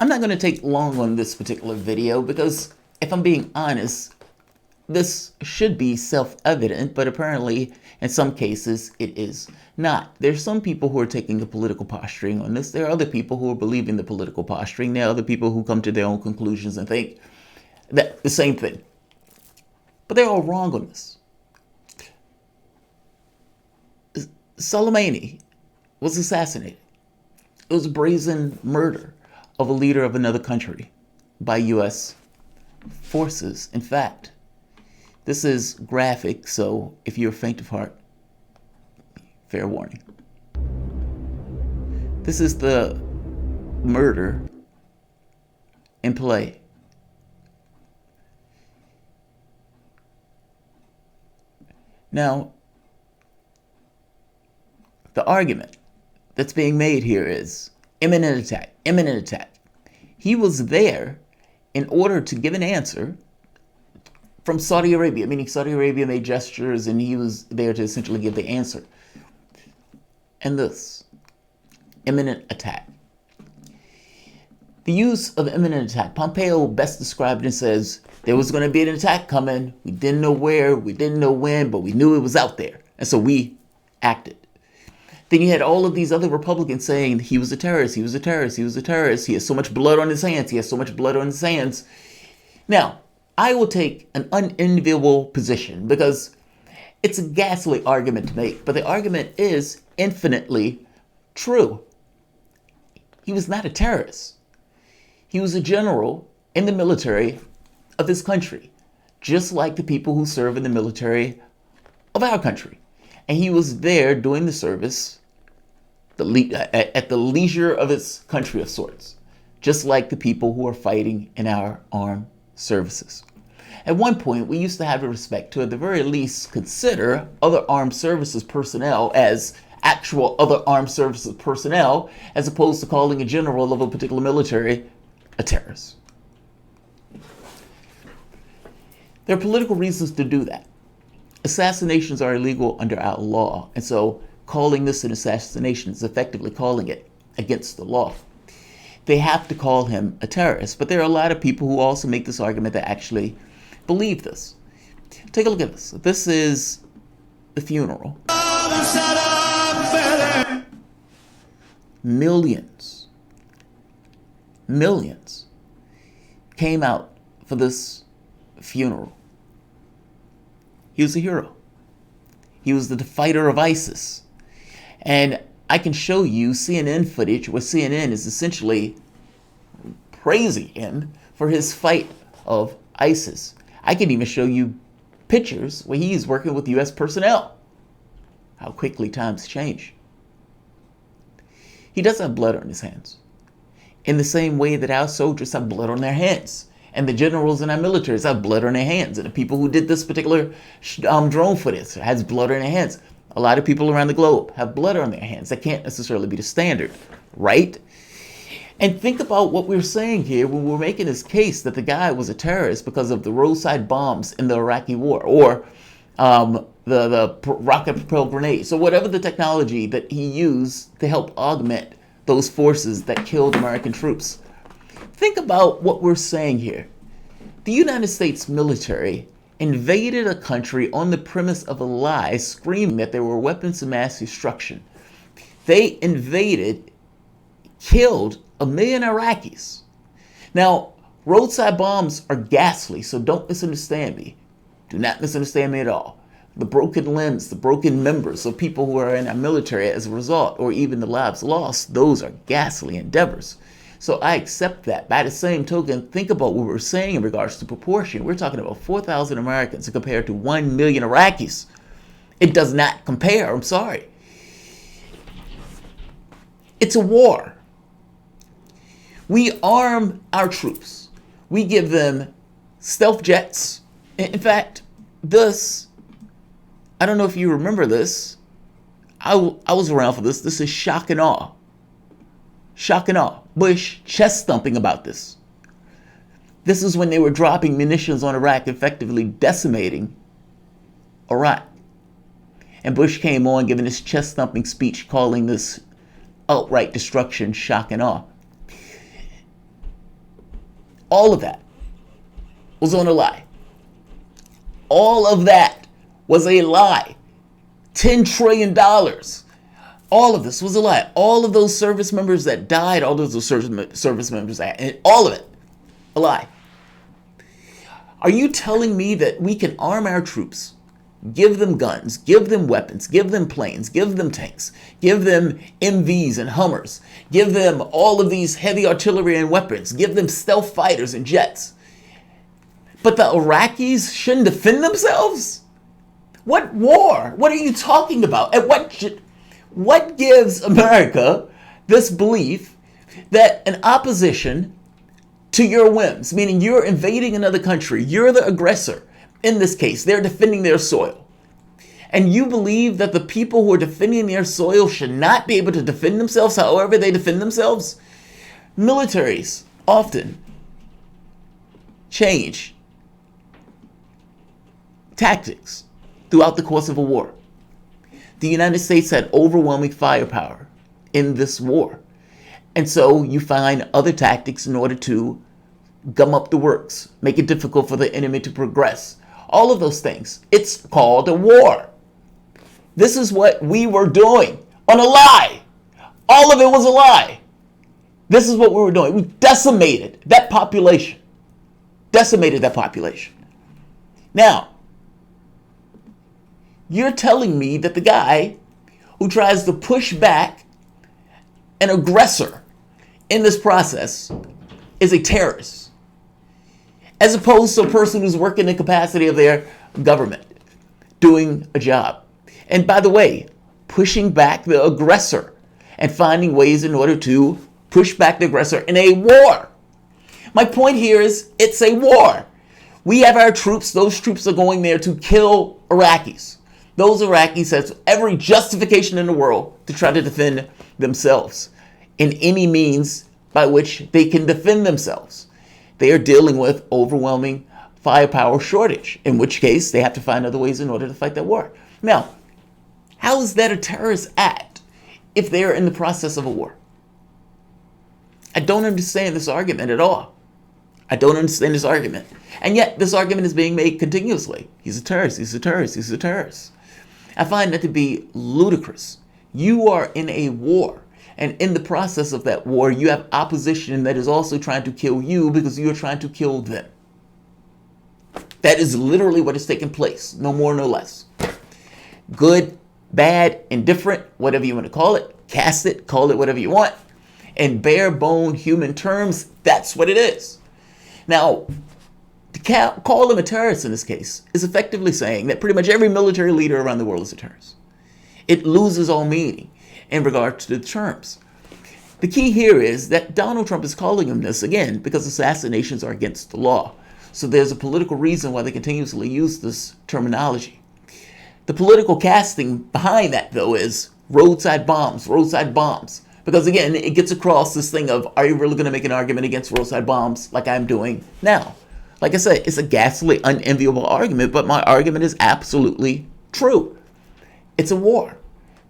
I'm not going to take long on this particular video because, if I'm being honest, this should be self-evident, but apparently in some cases it is not. There's some people who are taking a political posturing on this. There are other people who are believing the political posturing. There are other people who come to their own conclusions and think that the same thing. But they're all wrong on this. Soleimani was assassinated. It was a brazen murder of a leader of another country by U.S. forces. In fact, this is graphic, so if you're faint of heart, fair warning. This is the murder in play. Now, the argument that's being made here is imminent attack, imminent attack. He was there in order to give an answer from Saudi Arabia, meaning Saudi Arabia made gestures and he was there to essentially give the answer. And this, imminent attack. The use of imminent attack, Pompeo best described it and says, there was going to be an attack coming. We didn't know where, we didn't know when, but we knew it was out there. And so we acted. Then you had all of these other Republicans saying he was a terrorist, he was a terrorist, he was a terrorist. He has so much blood on his hands, he has so much blood on his hands. Now, I will take an unenviable position because it's a ghastly argument to make, but the argument is infinitely true. He was not a terrorist. He was a general in the military of his country, just like the people who serve in the military of our country. And he was there doing the service at the leisure of his country of sorts, just like the people who are fighting in our armed services. At one point, we used to have a respect to, at the very least, consider other armed services personnel as actual other armed services personnel, as opposed to calling a general of a particular military a terrorist. There are political reasons to do that. Assassinations are illegal under our law, and so calling this an assassination is effectively calling it against the law. They have to call him a terrorist, but there are a lot of people who also make this argument that actually believe this. Take a look at this. This is the funeral. Millions came out for this funeral. He was a hero. He was the fighter of ISIS. And I can show you CNN footage where CNN is essentially praising him for his fight of ISIS. I can even show you pictures where he's working with U.S. personnel. How quickly times change. He does have blood on his hands, in the same way that our soldiers have blood on their hands. And the generals in our militaries have blood on their hands. And the people who did this particular drone footage has blood on their hands. A lot of people around the globe have blood on their hands. That can't necessarily be the standard, right? And think about what we're saying here when we're making this case that the guy was a terrorist because of the roadside bombs in the Iraqi war, or the rocket-propelled grenades, or whatever the technology that he used to help augment those forces that killed American troops. Think about what we're saying here. The United States military invaded a country on the premise of a lie, screaming that there were weapons of mass destruction. They invaded, killed 1 million Iraqis. Now, roadside bombs are ghastly, so don't misunderstand me. Do not misunderstand me at all. The broken limbs, the broken members of people who are in our military as a result, or even the lives lost, those are ghastly endeavors. So I accept that. By the same token, think about what we're saying in regards to proportion. We're talking about 4,000 Americans compared to 1 million Iraqis. It does not compare. I'm sorry. It's a war. We arm our troops. We give them stealth jets. In fact, this, I don't know if you remember this. I was around for this. This is shock and awe. Shock and awe. Bush chest thumping about this. This is when they were dropping munitions on Iraq, effectively decimating Iraq. And Bush came on giving this chest thumping speech calling this outright destruction shock and awe. All of that was on a lie. All of that was a lie. $10 trillion. All of this was a lie. All of those service members that died, all of those service members, and all of it, a lie. Are you telling me that we can arm our troops, give them guns, give them weapons, give them planes, give them tanks, give them MVs and Hummers, give them all of these heavy artillery and weapons, give them stealth fighters and jets, but the Iraqis shouldn't defend themselves? What war? What are you talking about? And what gives America this belief that an opposition to your whims, meaning you're invading another country, you're the aggressor, in this case, they're defending their soil, and you believe that the people who are defending their soil should not be able to defend themselves however they defend themselves? Militaries often change tactics throughout the course of a war. The United States had overwhelming firepower in this war. And so you find other tactics in order to gum up the works, make it difficult for the enemy to progress. All of those things. It's called a war. This is what we were doing on a lie. All of it was a lie. This is what we were doing. We decimated that population. Decimated that population. Now, you're telling me that the guy who tries to push back an aggressor in this process is a terrorist, as opposed to a person who's working in the capacity of their government, doing a job. And by the way, pushing back the aggressor and finding ways in order to push back the aggressor in a war. My point here is it's a war. We have our troops. Those troops are going there to kill Iraqis. Those Iraqis have every justification in the world to try to defend themselves in any means by which they can defend themselves. They are dealing with overwhelming firepower shortage, in which case they have to find other ways in order to fight that war. Now, how is that a terrorist act if they are in the process of a war? I don't understand this argument at all. I don't understand this argument. And yet this argument is being made continuously. He's a terrorist, he's a terrorist, he's a terrorist. I find that to be ludicrous. You are in a war, and in the process of that war, you have opposition that is also trying to kill you because you are trying to kill them. That is literally what is taking place, no more, no less. Good, bad, indifferent, whatever you want to call it, cast it, call it whatever you want. In bare bone human terms, that's what it is. Now, to call him a terrorist in this case is effectively saying that pretty much every military leader around the world is a terrorist. It loses all meaning in regard to the terms. The key here is that Donald Trump is calling him this, again, because assassinations are against the law. So there's a political reason why they continuously use this terminology. The political casting behind that, though, is roadside bombs, roadside bombs. Because again, it gets across this thing of, are you really going to make an argument against roadside bombs like I'm doing now? Like I said, it's a ghastly, unenviable argument, but my argument is absolutely true. It's a war.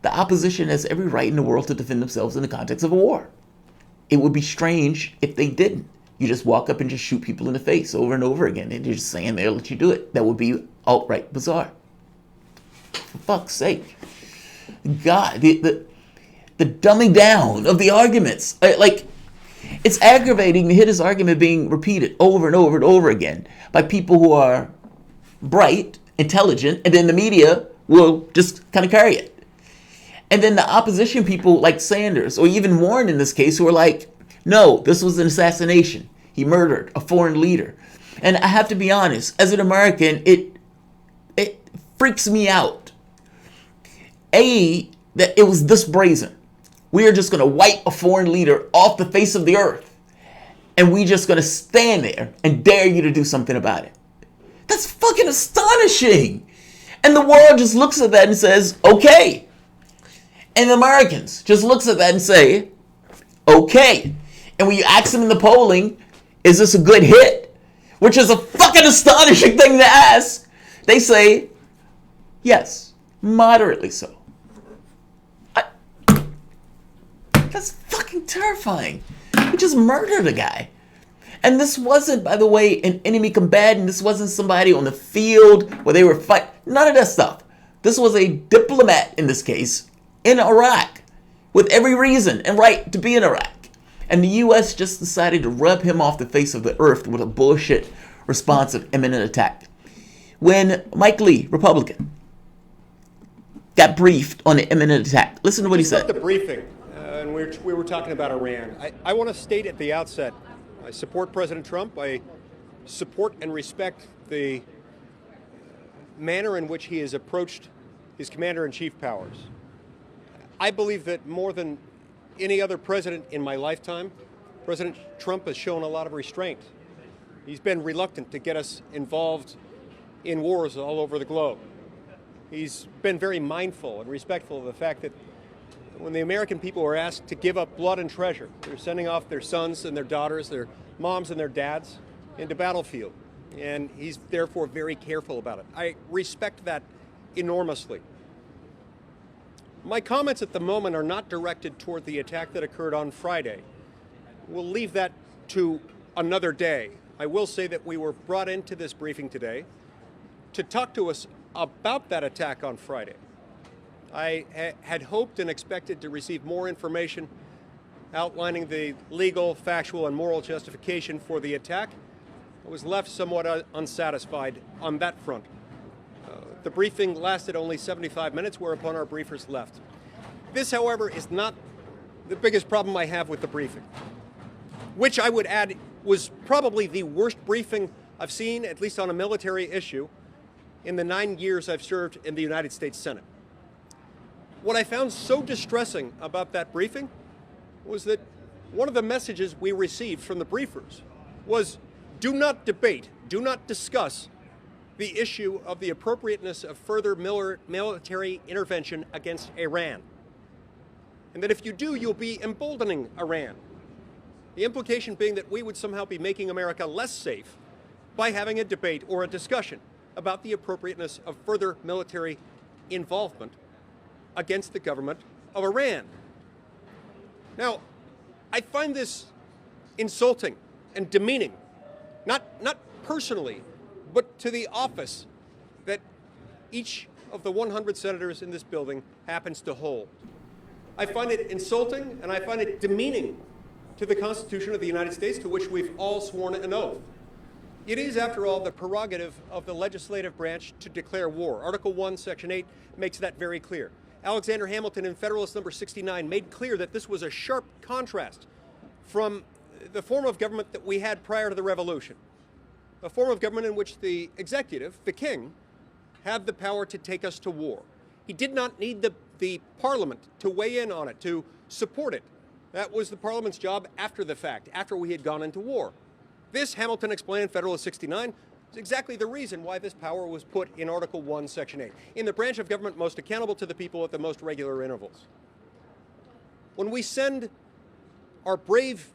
The opposition has every right in the world to defend themselves in the context of a war. It would be strange if they didn't. You just walk up and just shoot people in the face over and over again, and you're just saying they'll let you do it. That would be outright bizarre. For fuck's sake. God, the dumbing down of the arguments. Like, it's aggravating to hear this argument being repeated over and over and over again by people who are bright, intelligent, and then the media will just kind of carry it. And then the opposition people like Sanders, or even Warren in this case, who are like, no, this was an assassination. He murdered a foreign leader. And I have to be honest, as an American, it freaks me out. That it was this brazen. We are just going to wipe a foreign leader off the face of the earth. And we just going to stand there and dare you to do something about it. That's fucking astonishing. And the world just looks at that and says, okay. And the Americans just looks at that and say, okay. And when you ask them in the polling, is this a good hit? Which is a fucking astonishing thing to ask. They say, yes, moderately so. That's fucking terrifying. We just murdered a guy. And this wasn't, by the way, an enemy combatant. This wasn't somebody on the field where they were fighting. None of that stuff. This was a diplomat, in this case, in Iraq, with every reason and right to be in Iraq. And the U.S. just decided to rub him off the face of the earth with a bullshit response of imminent attack. When Mike Lee, Republican, got briefed on the imminent attack, listen to what he said. The briefing, and we were talking about Iran. I want to state at the outset, I support President Trump. I support and respect the manner in which he has approached his commander-in-chief powers. I believe that more than any other president in my lifetime, President Trump has shown a lot of restraint. He's been reluctant to get us involved in wars all over the globe. He's been very mindful and respectful of the fact that when the American people are asked to give up blood and treasure, they're sending off their sons and their daughters, their moms and their dads into battlefield. And he's therefore very careful about it. I respect that enormously. My comments at the moment are not directed toward the attack that occurred on Friday. We'll leave that to another day. I will say that we were brought into this briefing today to talk to us about that attack on Friday. I had hoped and expected to receive more information outlining the legal, factual, and moral justification for the attack. I was left somewhat unsatisfied on that front. The briefing lasted only 75 minutes, whereupon our briefers left. This, however, is not the biggest problem I have with the briefing, which I would add was probably the worst briefing I've seen, at least on a military issue, in the 9 years I've served in the United States Senate. What I found so distressing about that briefing was that one of the messages we received from the briefers was, do not debate, do not discuss the issue of the appropriateness of further military intervention against Iran. And that if you do, you'll be emboldening Iran. The implication being that we would somehow be making America less safe by having a debate or a discussion about the appropriateness of further military involvement against the government of Iran. Now, I find this insulting and demeaning, not personally, but to the office that each of the 100 senators in this building happens to hold. I find it insulting and I find it demeaning to the Constitution of the United States, to which we've all sworn an oath. It is, after all, the prerogative of the legislative branch to declare war. Article 1, Section 8 makes that very clear. Alexander Hamilton in Federalist Number 69 made clear that this was a sharp contrast from the form of government that we had prior to the Revolution, a form of government in which the executive, the king, had the power to take us to war. He did not need the parliament to weigh in on it, to support it. That was the parliament's job after the fact, after we had gone into war. This, Hamilton explained in Federalist 69, is exactly the reason why this power was put in Article 1, Section 8, in the branch of government most accountable to the people at the most regular intervals. When we send our brave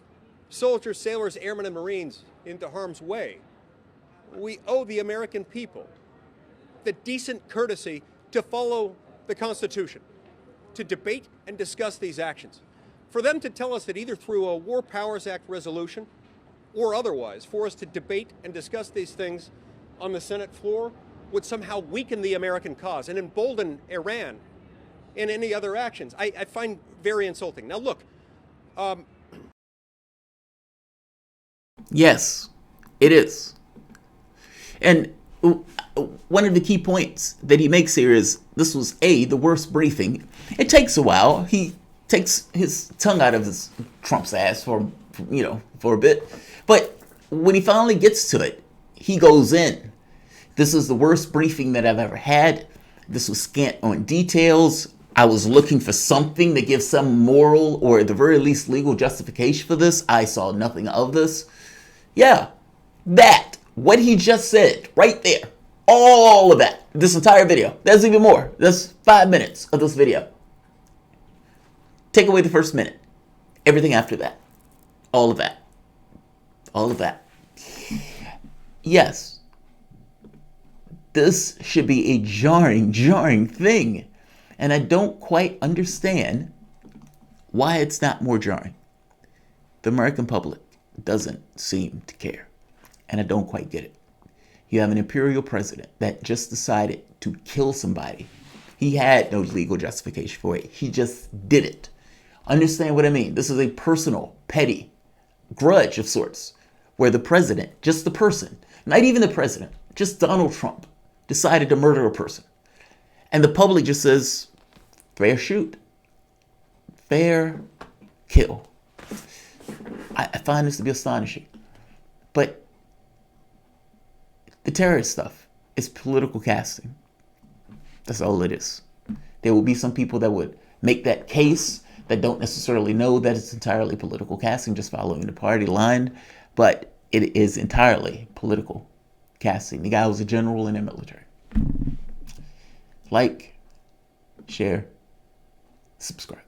soldiers, sailors, airmen, and Marines into harm's way, we owe the American people the decent courtesy to follow the Constitution, to debate and discuss these actions. For them to tell us that either through a War Powers Act resolution or otherwise, for us to debate and discuss these things on the Senate floor would somehow weaken the American cause and embolden Iran in any other actions, I find very insulting. Now look, yes, it is. And one of the key points that he makes here is this was the worst briefing. It takes a while. He takes his tongue out of Trump's ass for a bit. But when he finally gets to it, he goes in. This is the worst briefing that I've ever had. This was scant on details. I was looking for something to give some moral or at the very least legal justification for this. I saw nothing of this. Yeah, what he just said right there, all of that, this entire video, there's even more. There's 5 minutes of this video. Take away the first minute. Everything after that. All of that. All of that. Yes. This should be a jarring thing. And I don't quite understand why it's not more jarring. The American public, doesn't seem to care. And I don't quite get it. You have an imperial president that just decided to kill somebody. He had no legal justification for it. He just did it. Understand what I mean? This is a personal, petty grudge of sorts, where the president, just the person, not even the president, just Donald Trump, decided to murder a person. And the public just says, fair shoot, fair kill. I find this to be astonishing. But the terrorist stuff is political casting. That's all it is. There will be some people that would make that case that don't necessarily know that it's entirely political casting, just following the party line. But it is entirely political casting. The guy was a general in the military. Like, share, subscribe.